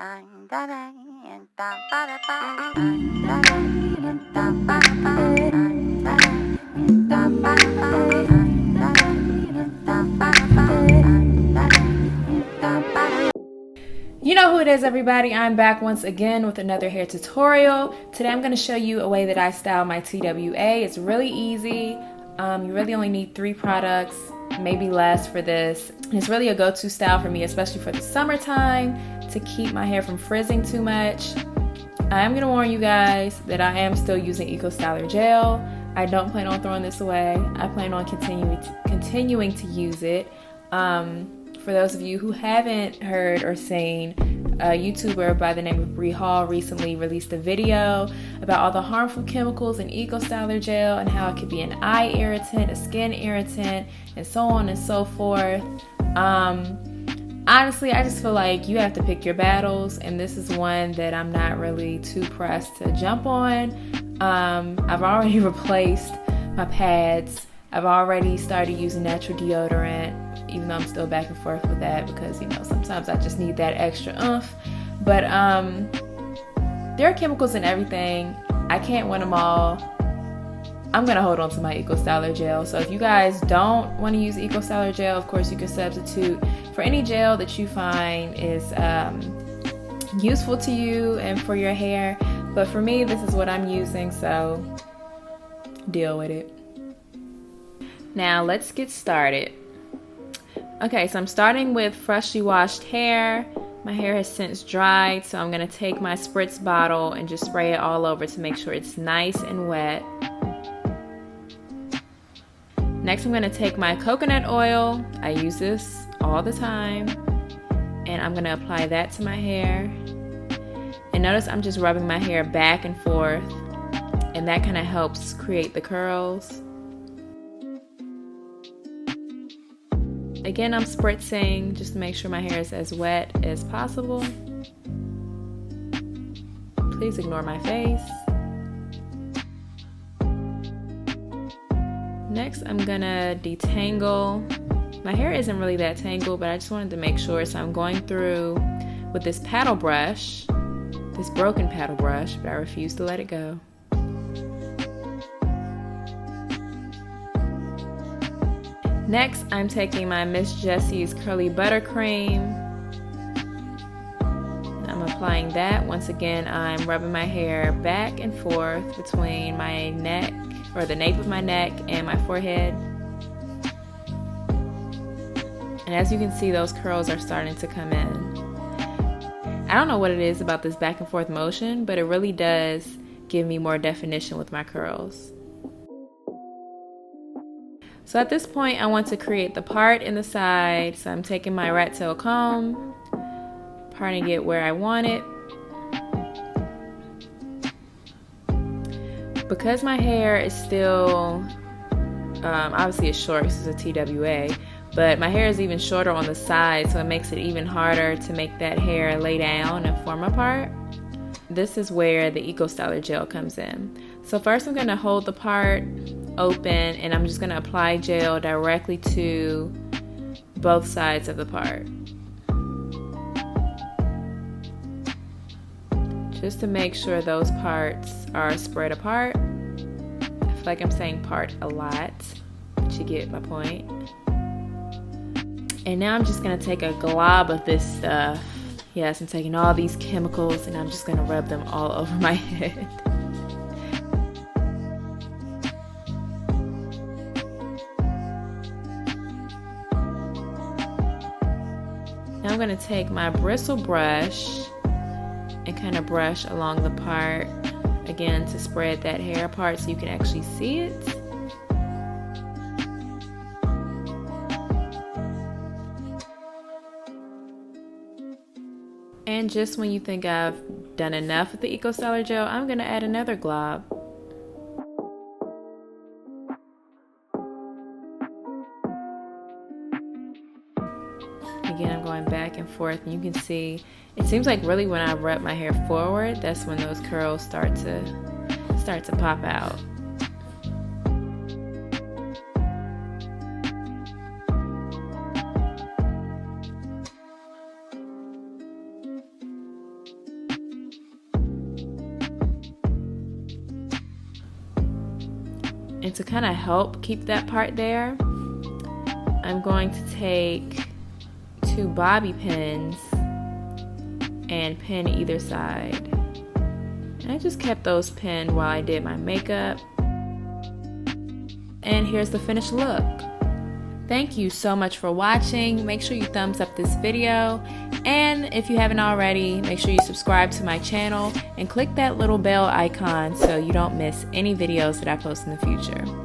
You know who it is, everybody. I'm back once again with another hair tutorial. Today I'm going to show you a way that I style my TWA. It's really easy. You really only need 3 products, maybe less for this. And it's really a go-to style for me, especially for the summertime, to keep my hair from frizzing too much. I am going to warn you guys that I am still using Eco Styler gel. I don't plan on throwing this away. I plan on continuing to use it. For those of you who haven't heard or seen, a YouTuber by the name of Bree Hall recently released a video about all the harmful chemicals in Eco Styler gel and how it could be an eye irritant, a skin irritant, and so on and so forth. Honestly, I just feel like you have to pick your battles, and this is one that I'm not really too pressed to jump on. I've already replaced my pads. I've already started using natural deodorant, even though I'm still back and forth with that because, you know, sometimes I just need that extra oomph. But there are chemicals in everything. I can't win them all. I'm going to hold on to my Eco Styler gel. So if you guys don't want to use Eco Styler gel, of course you can substitute for any gel that you find is useful to you and for your hair. But for me, this is what I'm using, so deal with it. Now let's get started. Okay, so I'm starting with freshly washed hair. My hair has since dried, so I'm going to take my spritz bottle and just spray it all over to make sure it's nice and wet. Next, I'm going to take my coconut oil. I use this all the time. And I'm going to apply that to my hair. And notice I'm just rubbing my hair back and forth. And that kind of helps create the curls. Again, I'm spritzing just to make sure my hair is as wet as possible. Please ignore my face. Next, I'm gonna detangle. My hair isn't really that tangled, but I just wanted to make sure, so I'm going through with this paddle brush, this broken paddle brush, but I refuse to let it go. Next, I'm taking my Miss Jessie's Curly Buttercream. I'm applying that. Once again, I'm rubbing my hair back and forth between my neck, or the nape of my neck, and my forehead. And as you can see, those curls are starting to come in. I don't know what it is about this back and forth motion, but it really does give me more definition with my curls. So at this point, I want to create the part in the side. So I'm taking my rat tail comb, parting it where I want it. Because my hair is still, obviously it's short because it's a TWA, but my hair is even shorter on the side, so it makes it even harder to make that hair lay down and form a part. This is where the Eco Styler gel comes in. So first I'm going to hold the part open and I'm just going to apply gel directly to both sides of the part, just to make sure those parts are spread apart. I feel like I'm saying part a lot, but you get my point. And now I'm just going to take a glob of this stuff. Yes, I'm taking all these chemicals and I'm just going to rub them all over my head. Now I'm going to take my bristle brush and kind of brush along the part, again, to spread that hair apart so you can actually see it. And just when you think I've done enough with the Eco Styler gel, I'm going to add another glob. Again, I'm going back and forth, and you can see it seems like really when I rub my hair forward, that's when those curls start to pop out. And to kind of help keep that part there, I'm going to take 2 bobby pins and pin either side. And I just kept those pinned while I did my makeup. And here's the finished look. Thank you so much for watching. Make sure you thumbs up this video. And if you haven't already, make sure you subscribe to my channel and click that little bell icon so you don't miss any videos that I post in the future.